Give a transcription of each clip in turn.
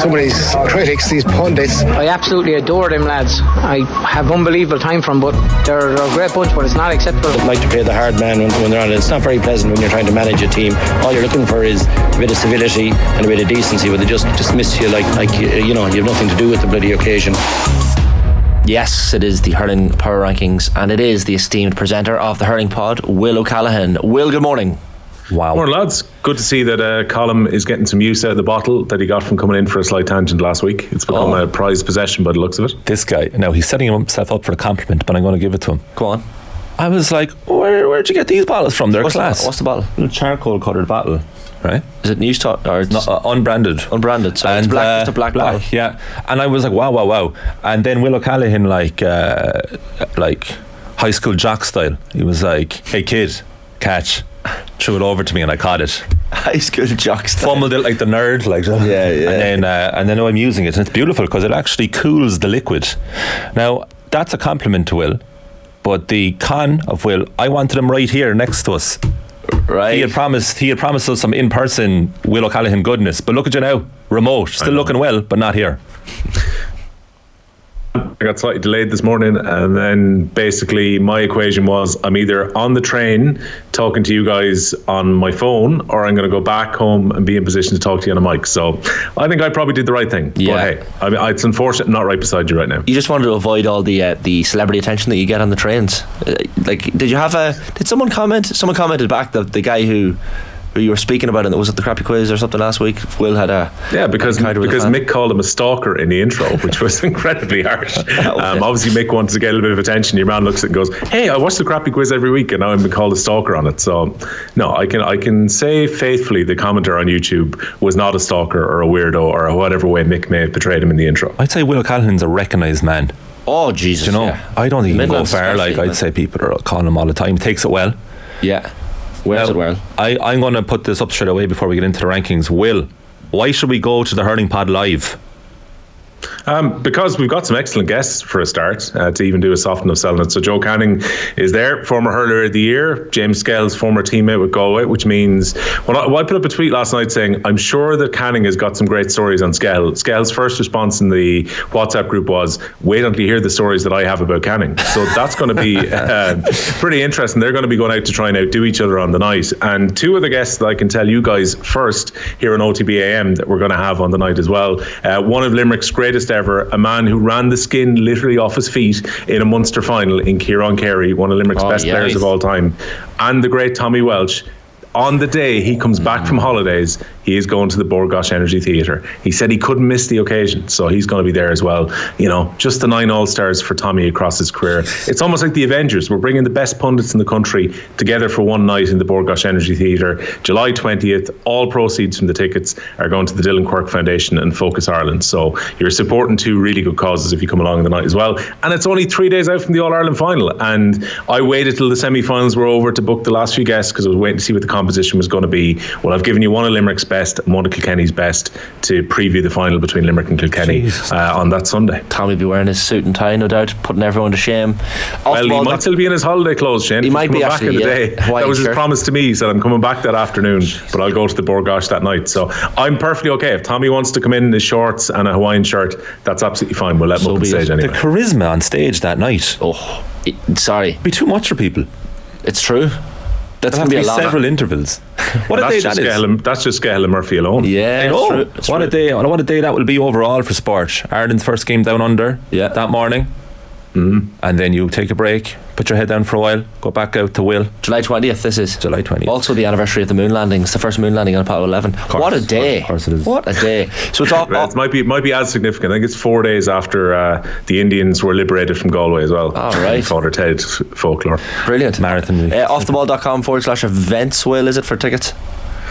some of these critics, these pundits. I absolutely adore them lads. I have unbelievable time for them, but they're a great bunch, but it's not acceptable. I'd like to play the hard man when they're on it. It's not very pleasant when you're trying to manage a team. All you're looking for is a bit of civility and a bit of decency, but they just miss you like you know, you have nothing to do with the bloody occasion. Yes, it is the Hurling Power Rankings, and it is the esteemed presenter of the Hurling Pod, Will O'Callaghan. Will, good morning. Wow. Morning, lads. Good to see that Colm is getting some use out of the bottle that he got from coming in for a slight tangent last week. It's become a prized possession by the looks of it. This guy, now he's setting himself up for a compliment, but I'm going to give it to him. Go on. I was like, where'd you get these bottles from? They're class. What's the bottle? A charcoal coloured bottle, right? Is it News Talk or it's not unbranded? Unbranded. So and it's black, just a black bottle. Yeah. And I was like, wow. And then Will O'Callaghan, like high school jock style, he was like, hey kid, catch. Threw it over to me and I caught it. High school jock style. Fumbled it like the nerd, like that. Yeah. And then now I'm using it, and it's beautiful because it actually cools the liquid. Now that's a compliment to Will, but the con of Will, I wanted him right here next to us. Right. He had promised us some in-person Will O'Callaghan goodness, but look at you now, remote, still looking well, but not here. I got slightly delayed this morning, and then basically my equation was I'm either on the train talking to you guys on my phone, or I'm going to go back home and be in position to talk to you on a mic. So I think I probably did the right thing. Yeah. But hey, I mean, it's unfortunate I'm not right beside you right now. You just wanted to avoid all the celebrity attention that you get on the trains. Did someone comment? Someone commented back that the guy who you were speaking about, and it was at the crappy quiz or something last week. Will had a because Mick called him a stalker in the intro, which was incredibly harsh. Obviously Mick wanted to get a little bit of attention. Your man looks at it and goes, hey, I watch the crappy quiz every week and now I'm being called a stalker on it. So no, I can say faithfully the commenter on YouTube was not a stalker or a weirdo or whatever way Mick may have portrayed him in the intro. I'd say Will O'Callaghan's a recognised man. Oh Jesus, I don't think he can go far. especially, I'd say people are calling him all the time. He takes it well. Yeah. Wears it well. I'm going to put this up straight away before we get into the rankings. Will, why should we go to the Hurling Pod live? Because we've got some excellent guests for a start to even do a soft enough selling it. So Joe Canning is there, former hurler of the year. James Skell's former teammate with Galway, which means I put up a tweet last night saying I'm sure that Canning has got some great stories on Skell. Skell's first response in the WhatsApp group was, wait until you hear the stories that I have about Canning. So that's going to be pretty interesting. They're going to be going out to try and outdo each other on the night. And two other guests that I can tell you guys first here on OTB AM that we're going to have on the night as well. One of Limerick's greatest ever, a man who ran the skin literally off his feet in a Munster final in Kieran Carey, one of Limerick's best players of all time, and the great Tommy Welch. On the day he comes back from holidays, he is going to the Bord Gáis Energy Theatre. He said he couldn't miss the occasion, so he's going to be there as well. You know, just the 9 All-Stars for Tommy across his career. It's almost like the Avengers. We're bringing the best pundits in the country together for one night in the Bord Gáis Energy Theatre. July 20th, all proceeds from the tickets are going to the Dylan Quirk Foundation and Focus Ireland. So you're supporting two really good causes if you come along in the night as well. And it's only 3 days out from the All-Ireland final. And I waited till the semi-finals were over to book the last few guests because I was waiting to see what the composition was going to be. Well, I've given you one of Limerick's best and one of Kilkenny's best to preview the final between Limerick and Kilkenny on that Sunday. Tommy will be wearing his suit and tie, no doubt, putting everyone to shame. Well, he might still be in his holiday clothes, Shane. He might be back in the day. That was his promise to me. He said, I'm coming back that afternoon, but I'll go to the Bord Gáis that night. So I'm perfectly okay. If Tommy wants to come in his shorts and a Hawaiian shirt, that's absolutely fine. We'll let him up on stage anyway. The charisma on stage that night. It'd be too much for people. It's true. That's going to be several intervals. What a day that is. That's just Gail Murphy alone. Yeah, it's true. What a day that will be overall for sport. Ireland's first game down under that morning. And then you take a break, put your head down for a while, go back out to Will. July 20th this is. July 20th. Also the anniversary of the moon landing. It's the first moon landing on Apollo 11. What a day. Of course it is. What a day. So it's all, it might be as significant. I think it's 4 days after the Indians were liberated from Galway as well. All right. Father Ted folklore. Brilliant. Marathon week. Offtheball.com/events, Will, is it, for tickets?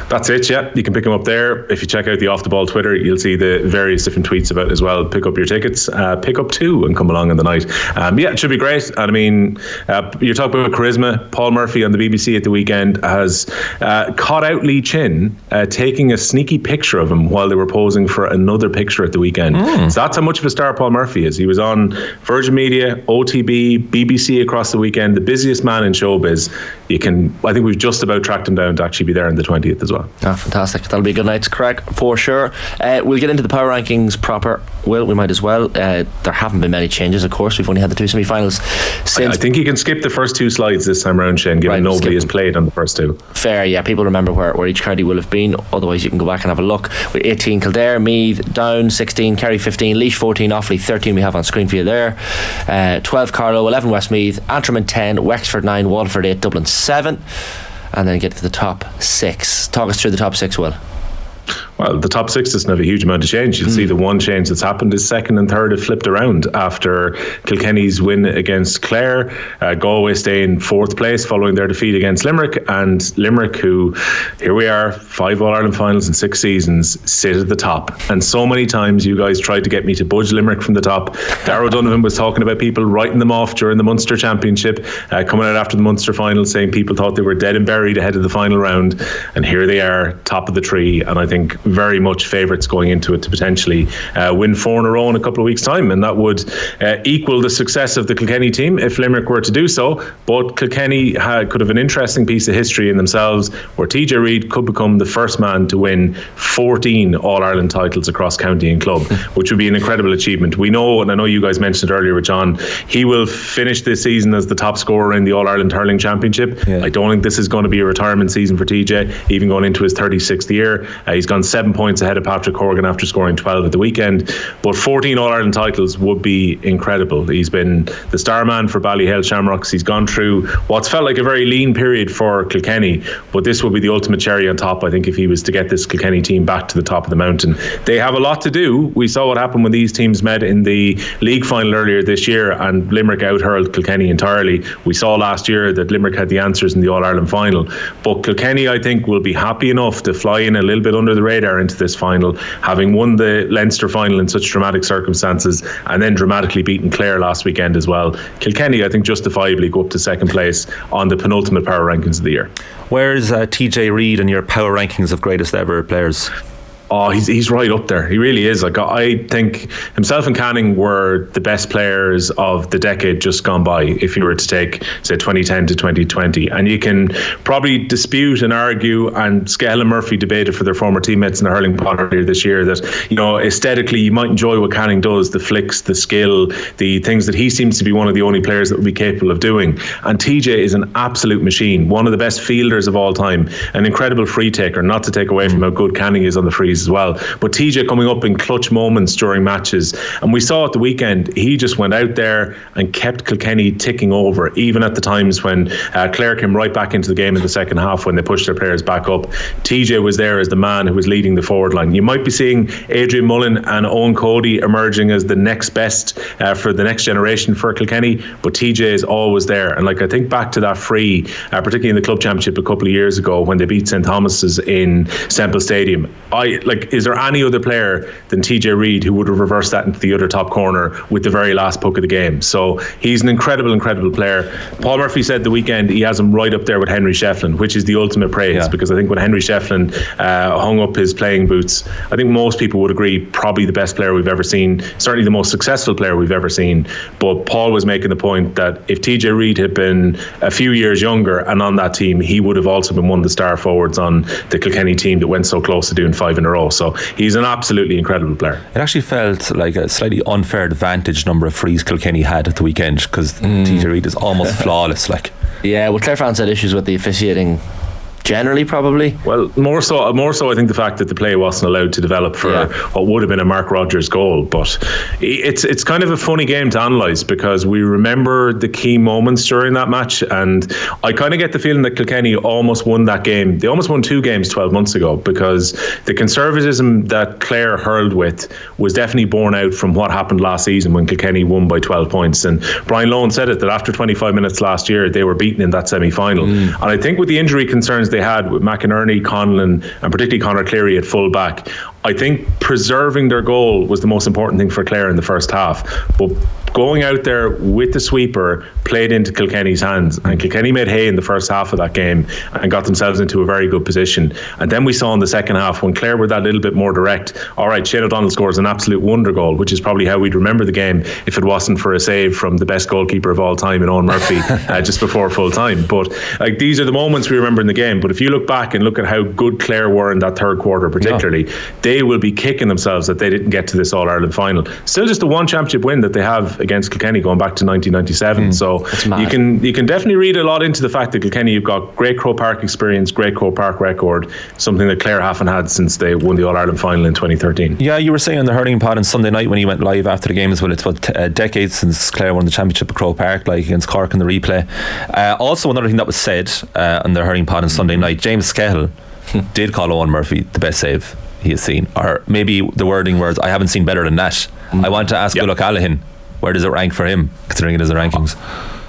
That's it, yeah. You can pick them up there. If you check out the Off the Ball Twitter, you'll see the various different tweets about it as well. Pick up your tickets, pick up two and come along in the night. It should be great. And I mean, you're talking about charisma. Paul Murphy on the BBC at the weekend has caught out Lee Chin taking a sneaky picture of him while they were posing for another picture at the weekend. So that's how much of a star Paul Murphy is. He was on Virgin Media, OTB, BBC across the weekend, the busiest man in showbiz. I think we've just about tracked him down to actually be there on the 20th as well. Fantastic. That'll be a good night's crack for sure. We'll get into the power rankings proper. Well, we might as well. There haven't been many changes, of course. We've only had the 2 semi-finals since. I think you can skip the first 2 slides this time around, Shane, given nobody has played on the first 2. Fair, yeah. People remember where each county will have been. Otherwise, you can go back and have a look. With 18 Kildare, Meath, Down 16, Kerry 15, Laois 14, Offaly 13. We have on screen for you there. 12 Carlow, 11 Westmeath, Antrim 10, Wexford 9, Waterford 8, Dublin 7, and then get to the top 6. Talk us through the top 6, Will. Well, the top 6 doesn't have a huge amount of change. You'll see the one change that's happened is second and third have flipped around after Kilkenny's win against Clare. Galway stay in 4th place following their defeat against Limerick, and Limerick, who, here we are, 5 All-Ireland finals in 6 seasons, sit at the top. And so many times you guys tried to get me to budge Limerick from the top. Darragh Donovan was talking about people writing them off during the Munster Championship, coming out after the Munster final saying people thought they were dead and buried ahead of the final round, and here they are, top of the tree, and I think very much favourites going into it to potentially win 4 in a row in a couple of weeks' time, and that would equal the success of the Kilkenny team if Limerick were to do so. But Kilkenny could have an interesting piece of history in themselves, where TJ Reid could become the first man to win 14 All-Ireland titles across county and club, which would be an incredible achievement. We know, and I know you guys mentioned it earlier with John, he will finish this season as the top scorer in the All-Ireland Hurling Championship. I don't think this is going to be a retirement season for TJ, even going into his 36th year. He's gone 7 points ahead of Patrick Horgan after scoring 12 at the weekend, but 14 All-Ireland titles would be incredible. He's been the star man for Ballyhale Shamrocks. He's gone through what's felt like a very lean period for Kilkenny, but this would be the ultimate cherry on top, I think, if he was to get this Kilkenny team back to the top of the mountain. They have a lot to do. We saw what happened when these teams met in the league final earlier this year, and Limerick out-hurled Kilkenny entirely. We saw last year that Limerick had the answers in the All-Ireland final, but Kilkenny, I think, will be happy enough to fly in a little bit under the radar into this final, having won the Leinster final in such dramatic circumstances and then dramatically beaten Clare last weekend as well. Kilkenny, I think, justifiably go up to 2nd place on the penultimate power rankings of the year. Where's TJ Reid in your power rankings of greatest ever players? Oh, he's right up there. He really is. Like, I think himself and Canning were the best players of the decade just gone by, if you were to take, say, 2010 to 2020. And you can probably dispute and argue, and Skehill and Murphy debated for their former teammates in the hurling pod earlier this year, that, you know, aesthetically you might enjoy what Canning does, the flicks, the skill, the things that he seems to be one of the only players that would be capable of doing. And TJ is an absolute machine, one of the best fielders of all time, an incredible free taker, not to take away from how good Canning is on the frees as well. But TJ coming up in clutch moments during matches, and we saw at the weekend, he just went out there and kept Kilkenny ticking over, even at the times when Clare came right back into the game in the second half when they pushed their players back up. TJ was there as the man who was leading the forward line. You might be seeing Adrian Mullen and Owen Cody emerging as the next best for the next generation for Kilkenny, but TJ is always there. And like, I think back to that free, particularly in the club championship a couple of years ago when they beat St Thomas's in Semple Stadium, is there any other player than TJ Reid who would have reversed that into the other top corner with the very last puck of the game? So he's an incredible player. Paul Murphy said the weekend he has him right up there with Henry Shefflin, which is the ultimate praise, because I think when Henry Shefflin hung up his playing boots, I think most people would agree probably the best player we've ever seen, certainly the most successful player we've ever seen. But Paul was making the point that if TJ Reid had been a few years younger and on that team, he would have also been one of the star forwards on the Kilkenny team that went so close to doing 5 in a row. So he's an absolutely incredible player. It actually felt like a slightly unfair advantage number of frees Kilkenny had at the weekend, because TJ Reid is almost flawless. Yeah, well, Clare fans had issues with the officiating generally, probably. Well, more so I think the fact that the play wasn't allowed to develop for what would have been a Mark Rogers goal. But it's kind of a funny game to analyse, because we remember the key moments during that match, and I kind of get the feeling that Kilkenny almost won that game. They almost won 2 games 12 months ago, because the conservatism that Clare hurled with was definitely borne out from what happened last season when Kilkenny won by 12 points. And Brian Lohan said it, that after 25 minutes last year they were beaten in that semi-final. And I think with the injury concerns they had with McInerney, Conlon, and particularly Conor Cleary at full back, I think preserving their goal was the most important thing for Clare in the first half. But going out there with the sweeper, played into Kilkenny's hands, and Kilkenny made hay in the first half of that game and got themselves into a very good position. And then we saw in the second half, when Clare were that little bit more direct, all right, Shane O'Donnell scores an absolute wonder goal, which is probably how we'd remember the game if it wasn't for a save from the best goalkeeper of all time in Owen Murphy just before full time. But like, these are the moments we remember in the game. But if you look back and look at how good Clare were in that third quarter particularly, they will be kicking themselves that they didn't get to this All-Ireland final. Still just the one championship win that they have against Kilkenny going back to 1997. So you can definitely read a lot into the fact that Kilkenny, you've got great Croke Park experience, great Croke Park record, something that Clare haven't had since they won the All-Ireland final in 2013. Yeah, you were saying on the Hurling Pod on Sunday night when you went live after the game as well, it's about decades since Clare won the championship at Croke Park, like against Cork in the replay. Also, another thing that was said on the Hurling Pod on Sunday night, James Scahill did call Owen Murphy the best save he has seen, or maybe the wording was, I haven't seen better than that. I want to ask Ulach Allahin, where does it rank for him, considering it is the rankings?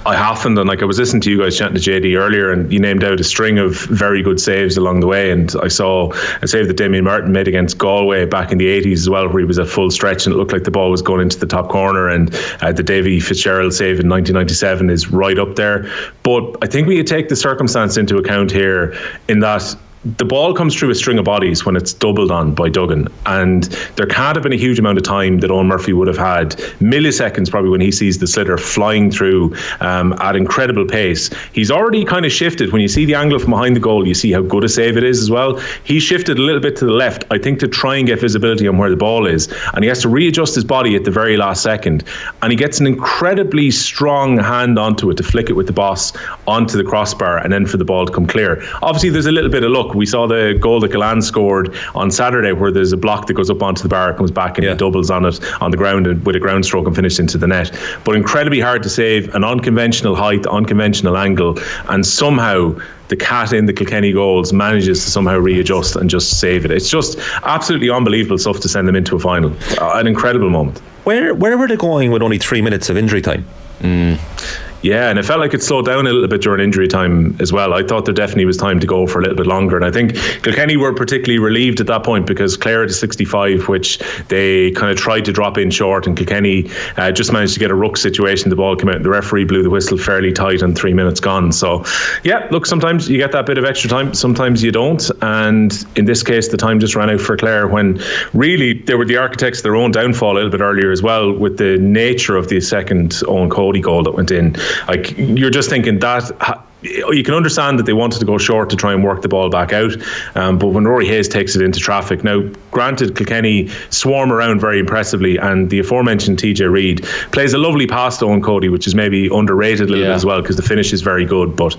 I haven't, and like, I was listening to you guys chatting to JD earlier, and you named out a string of very good saves along the way, and I saw a save that Damien Martin made against Galway back in the 80s as well, where he was at full stretch and it looked like the ball was going into the top corner, and the Davy Fitzgerald save in 1997 is right up there. But I think we could take the circumstance into account here, in that the ball comes through a string of bodies when it's doubled on by Duggan, and there can't have been a huge amount of time that Owen Murphy would have had, milliseconds probably, when he sees the sliotar flying through at incredible pace. He's already kind of shifted. When you see the angle from behind the goal, you see how good a save it is as well. He shifted a little bit to the left, I think, to try and get visibility on where the ball is, and he has to readjust his body at the very last second, and he gets an incredibly strong hand onto it to flick it with the boss onto the crossbar, and then for the ball to come clear. Obviously there's a little bit of luck. We saw the goal that Gillan scored on Saturday, where there's a block that goes up onto the bar, comes back, and he doubles on it on the ground and with a ground stroke and finished into the net. But incredibly hard to save, an unconventional height, unconventional angle, and somehow the cat in the Kilkenny goals manages to somehow readjust and just save it. It's just absolutely unbelievable stuff to send them into a final. An incredible moment. Where were they going with only 3 minutes of injury time? Yeah, and it felt like it slowed down a little bit during injury time as well. I thought there definitely was time to go for a little bit longer, and I think Kilkenny were particularly relieved at that point, because Clare had a 65, which they kind of tried to drop in short, and Kilkenny just managed to get a ruck situation. The ball came out and the referee blew the whistle fairly tight, and 3 minutes gone. So yeah, look, sometimes you get that bit of extra time, sometimes you don't, and in this case the time just ran out for Clare, when really they were the architects of their own downfall a little bit earlier as well, with the nature of the second Owen Cody goal that went in. Like, you're just thinking that you can understand that they wanted to go short to try and work the ball back out, but when Rory Hayes takes it into traffic, now granted Kilkenny swarm around very impressively, and the aforementioned TJ Reid plays a lovely pass to Owen Cody, which is maybe underrated a little bit as well, because the finish is very good, but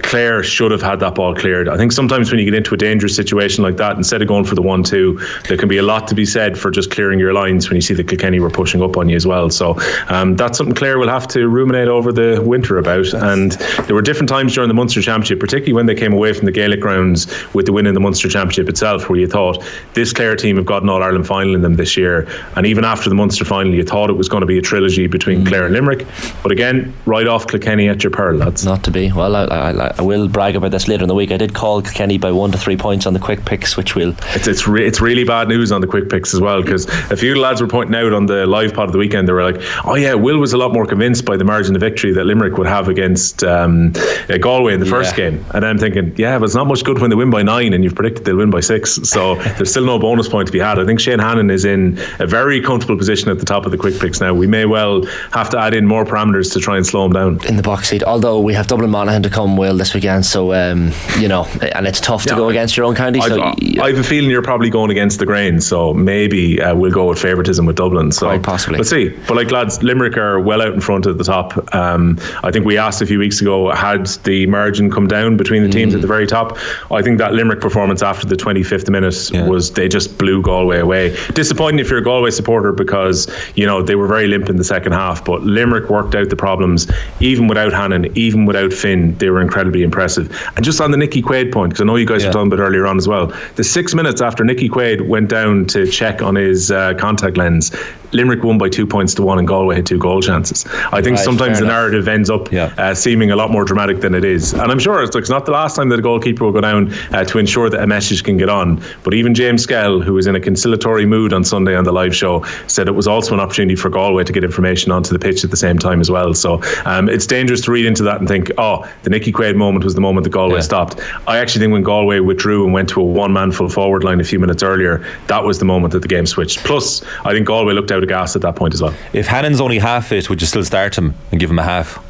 Clare should have had that ball cleared. I think sometimes when you get into a dangerous situation like that, instead of going for the 1-2, there can be a lot to be said for just clearing your lines when you see that Kilkenny were pushing up on you as well. So that's something Clare will have to ruminate over the winter about. And there were different times during the Munster Championship, particularly when they came away from the Gaelic grounds with the win in the Munster Championship itself, where you thought, this Clare team have got an All-Ireland final in them this year. And even after the Munster final, you thought it was going to be a trilogy between Clare and Limerick. But again, right off Kilkenny at your pearl, lads. Not to be. Well, I will brag about this later in the week. I did call Kilkenny by 1 to 3 points on the quick picks, which will... It's really bad news on the quick picks as well, because a few lads were pointing out on the live pod of the weekend, they were like, oh yeah, Will was a lot more convinced by the margin of victory that Limerick would have against Galway in the first game. And I'm thinking, yeah, but it's not much good when they win by 9 and you've predicted they'll win by 6. So there's still no bonus point to be had. I think Shane Hannon is in a very comfortable position at the top of the quick picks now. We may well have to add in more parameters to try and slow him down. In the box seat, although we have Dublin Monaghan to come, Will, this weekend. So, you know, and it's tough to go against your own county. I have a feeling you're probably going against the grain. So maybe we'll go with favouritism with Dublin. So quite possibly. Let's see. But like, lads, Limerick are well out in front at the top. I think we asked a few weeks ago, had the margin come down between the teams at the very top? I think that Limerick performance after the 25th minute was, they just blew Galway away. Disappointing if you're a Galway supporter, because, you know, they were very limp in the second half, but Limerick worked out the problems even without Hannon, even without Finn. They were incredibly impressive. And just on the Nicky Quaid point, because I know you guys were talking about earlier on as well, the 6 minutes after Nicky Quaid went down to check on his contact lens, Limerick won by 2 points to 1 and Galway had 2 goal chances. I think sometimes the narrative ends up seeming a lot more dramatic dramatic than it is. And I'm sure it's not the last time that a goalkeeper will go down to ensure that a message can get on. But even James Skell, who was in a conciliatory mood on Sunday on the live show, said it was also an opportunity for Galway to get information onto the pitch at the same time as well. So it's dangerous to read into that and think, oh, the Nicky Quaid moment was the moment that Galway stopped. I actually think when Galway withdrew and went to a one-man full forward line a few minutes earlier, that was the moment that the game switched. Plus, I think Galway looked out of gas at that point as well. If Hannon's only half fit, would you still start him and give him a half?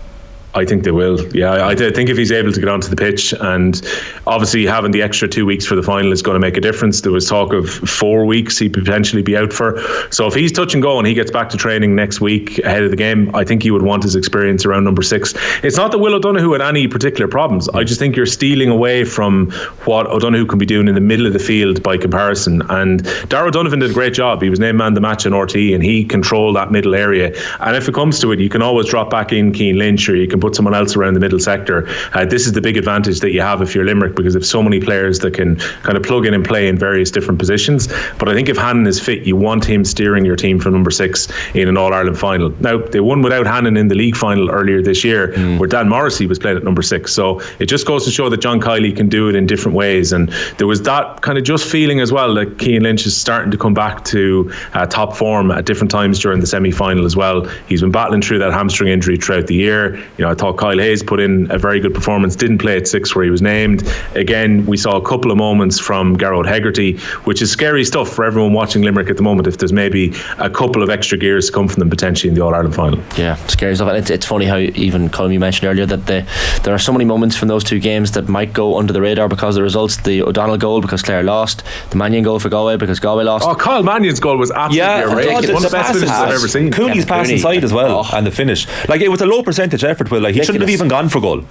I think they will. Yeah, I think if he's able to get onto the pitch, and obviously having the extra 2 weeks for the final is going to make a difference. There was talk of 4 weeks he'd potentially be out for. So if he's touch and go and he gets back to training next week ahead of the game, I think he would want his experience around number 6. It's not that Will O'Donoghue had any particular problems. I just think you're stealing away from what O'Donoghue can be doing in the middle of the field by comparison. And Darragh O'Donovan did a great job. He was named man of the match in RTE, and he controlled that middle area. And if it comes to it, you can always drop back in Cian Lynch, or you can put someone else around the middle sector. This is the big advantage that you have if you're Limerick, because there's so many players that can kind of plug in and play in various different positions. But I think if Hannon is fit, you want him steering your team from number 6 in an All-Ireland final. Now, they won without Hannon in the league final earlier this year, where Dan Morrissey was playing at number 6. So it just goes to show that John Kiley can do it in different ways. And there was that kind of just feeling as well that Cian Lynch is starting to come back to top form at different times during the semi-final as well. He's been battling through that hamstring injury throughout the year. You know, I thought Kyle Hayes put in a very good performance, didn't play at 6 where he was named. Again, we saw a couple of moments from Garrod Hegarty, which is scary stuff for everyone watching Limerick at the moment, if there's maybe a couple of extra gears to come from them potentially in the All-Ireland final. Yeah, scary stuff. And it's funny how, even Colm, you mentioned earlier that there are so many moments from those 2 games that might go under the radar because of the results. The O'Donnell goal because Clare lost, the Mannion goal for Galway because Galway lost. Oh, Kyle Mannion's goal was absolutely outrageous. One of the best finishes I've ever seen. Cooney's pass inside as well, and the finish. Like, it was a low percentage effort, Will. Like, he shouldn't have even gone for goal.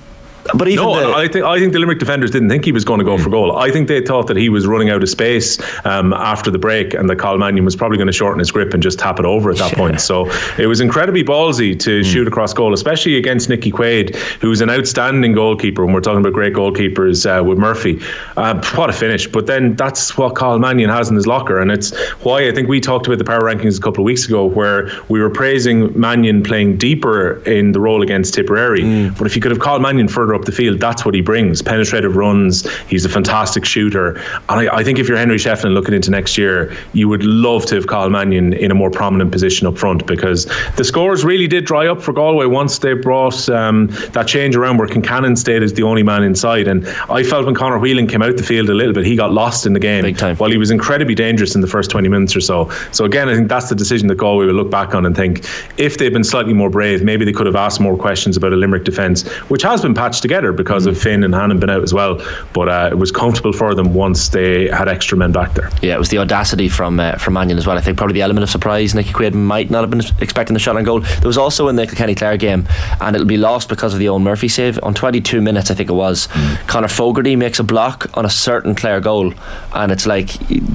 But even I think the Limerick defenders didn't think he was going to go for goal. I think they thought that he was running out of space after the break, and that Kyle Mannion was probably going to shorten his grip and just tap it over at that point. So it was incredibly ballsy to shoot across goal, especially against Nicky Quaid, who's an outstanding goalkeeper. When we're talking about great goalkeepers with Murphy, what a finish. But then that's what Kyle Mannion has in his locker, and it's why I think we talked about the power rankings a couple of weeks ago, where we were praising Mannion playing deeper in the role against Tipperary. But if you could have Kyle Mannion further up the field, that's what he brings. Penetrative runs, he's a fantastic shooter. And I think if you're Henry Shefflin looking into next year, you would love to have Kyle Mannion in a more prominent position up front, because the scores really did dry up for Galway once they brought that change around where Kincannon stayed as the only man inside. And I felt when Conor Whelan came out the field a little bit, he got lost in the game big time, while he was incredibly dangerous in the first 20 minutes or so. So again, I think that's the decision that Galway will look back on and think, if they'd been slightly more brave, maybe they could have asked more questions about a Limerick defence, which has been patched together because of Finn and Hannon been out as well, but it was comfortable for them once they had extra men back there. Yeah, it was the audacity from Mannion as well. I think probably the element of surprise. Nicky Quaid might not have been expecting the shot on goal. There was also in the Kilkenny Clare game, and it'll be lost because of the Owen Murphy save on 22 minutes I think it was. Conor Fogarty makes a block on a certain Clare goal, and it's like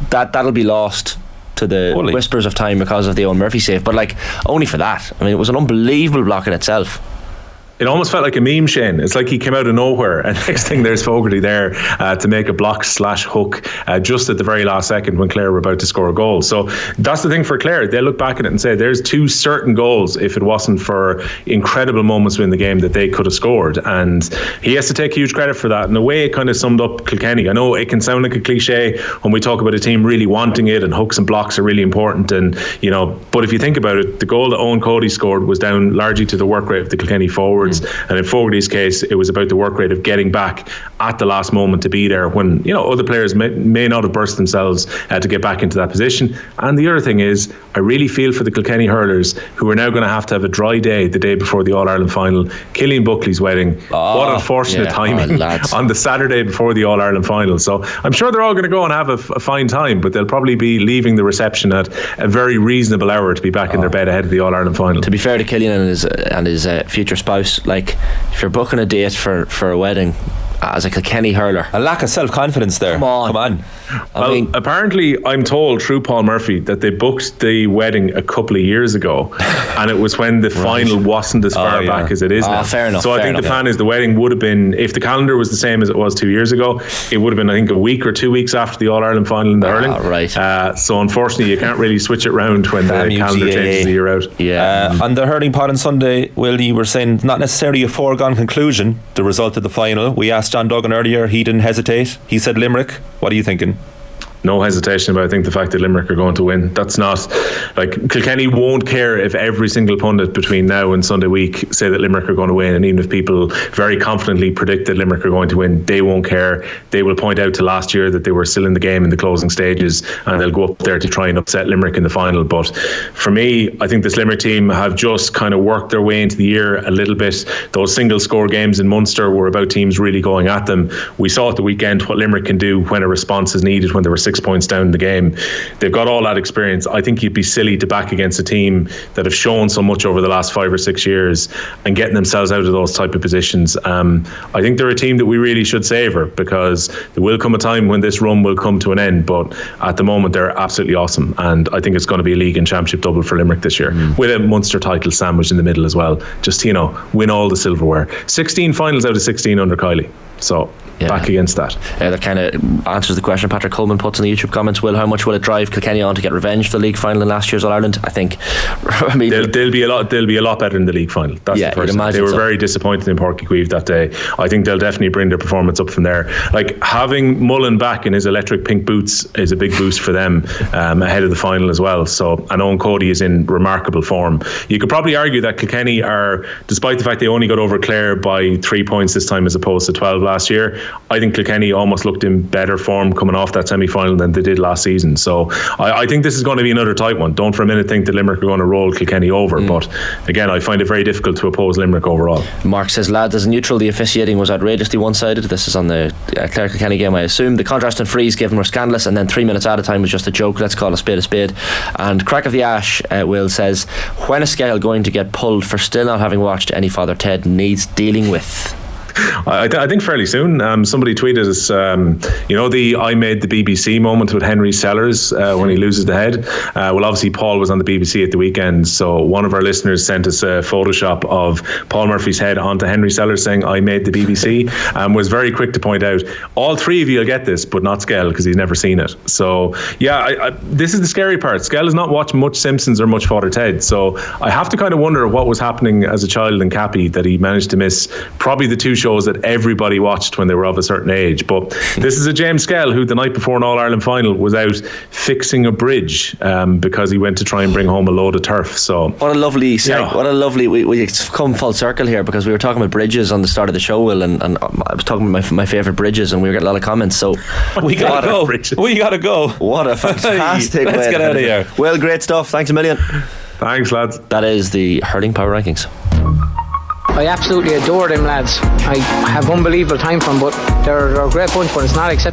that'll be lost to the whispers of time because of the Owen Murphy save, but like only for that. I mean, it was an unbelievable block in itself. It almost felt like a meme, Shane. It's like he came out of nowhere, and next thing there's Fogarty there to make a block/hook just at the very last second when Clare were about to score a goal. So that's the thing for Clare. They look back at it and say there's 2 certain goals, if it wasn't for incredible moments within the game, that they could have scored, and he has to take huge credit for that. In a way, it kind of summed up Kilkenny. I know it can sound like a cliche when we talk about a team really wanting it, and hooks and blocks are really important, and but if you think about it, the goal that Owen Cody scored was down largely to the work rate of the Kilkenny forwards. And in Fogarty's case, it was about the work rate of getting back at the last moment to be there when other players may not have burst themselves to get back into that position. And the other thing is, I really feel for the Kilkenny hurlers who are now going to have a dry day the day before the All-Ireland final. Killian Buckley's wedding, what unfortunate timing on the Saturday before the All-Ireland final. So I'm sure they're all going to go and have a fine time, but they'll probably be leaving the reception at a very reasonable hour to be back in their bed ahead of the All-Ireland final. To be fair to Killian and his future spouse, like if you're booking a date for a wedding, as a Kilkenny hurler. A lack of self-confidence there. Come on. Apparently I'm told through Paul Murphy that they booked the wedding a couple of years ago and it was when the final wasn't as far back as it is now. Fair enough. So I think the plan is the wedding would have been, if the calendar was the same as it was 2 years ago, it would have been, I think, a week or 2 weeks after the All-Ireland final in the hurling. Right. So unfortunately you can't really switch it round when the calendar changes a year out. On the hurling pod on Sunday, Will, you were saying not necessarily a foregone conclusion, the result of the final. We asked John Duggan earlier, he didn't hesitate. He said Limerick. What are you thinking? No hesitation about, I think, the fact that Limerick are going to win. That's not, like, Kilkenny won't care if every single pundit between now and Sunday week say that Limerick are going to win, and even if people very confidently predict that Limerick are going to win, they won't care. They will point out to last year that they were still in the game in the closing stages, and they'll go up there to try and upset Limerick in the final. But for me, I think this Limerick team have just kind of worked their way into the year a little bit. Those single score games in Munster were about teams really going at them. We saw at the weekend what Limerick can do when a response is needed, when there were 6 points down in the game. They've got all that experience. I think you'd be silly to back against a team that have shown so much over the last 5 or 6 years and getting themselves out of those type of positions. I think they're a team that we really should savour, because there will come a time when this run will come to an end, but at the moment they're absolutely awesome, and I think it's going to be a league and championship double for Limerick this year, with a Munster title sandwiched in the middle as well. Just, win all the silverware. 16 finals out of 16 under Kiley. So back against that. That kind of answers the question Patrick Coleman puts in the YouTube comments. Will, how much will it drive Kilkenny on to get revenge for the league final in last year's All-Ireland? I think they'll be a lot better in the league final. That's the first thing. They were very disappointed in Páirc Uí Chaoimh that day. I think they'll definitely bring their performance up from there. Like, having Mullen back in his electric pink boots is a big boost for them ahead of the final as well. So, and Owen Cody is in remarkable form. You could probably argue that Kilkenny are, despite the fact they only got over Clare by 3 points this time as opposed to 12 last year, I think Kilkenny almost looked in better form coming off that semi-final than they did last season. So I think this is going to be another tight one. Don't for a minute think that Limerick are going to roll Kilkenny over, but again, I find it very difficult to oppose Limerick overall. Mark says, lads, as a neutral, the officiating was outrageously one-sided. This is on the Clare Kilkenny game, I assume. The contrast and freeze given were scandalous, and then 3 minutes at a time was just a joke. Let's call a spade a spade. And Crack of the Ash, Will says, when is Scahill going to get pulled for still not having watched any Father Ted needs dealing with? I think fairly soon. Somebody tweeted us, the I made the BBC moment with Henry Sellers when he loses the head. Well, obviously Paul was on the BBC at the weekend, so one of our listeners sent us a Photoshop of Paul Murphy's head onto Henry Sellers saying I made the BBC, and was very quick to point out, all three of you will get this, but not Scahill, because he's never seen it. So this is the scary part. Scahill has not watched much Simpsons or much Father Ted, so I have to kind of wonder what was happening as a child in Cappy that he managed to miss probably the two shows that everybody watched when they were of a certain age. But this is a James Scahill who the night before an All-Ireland final was out fixing a bridge because he went to try and bring home a load of turf. So what a lovely we come full circle here, because we were talking about bridges on the start of the show, Will, and I was talking about my favourite bridges, and we were getting a lot of comments, so we gotta go. What a fantastic let's get out of here. Well, great stuff, thanks a million. Thanks, lads. That is the Hurling Power Rankings. I absolutely adore them lads. I have unbelievable time for them, but they're a great bunch, but it's not acceptable.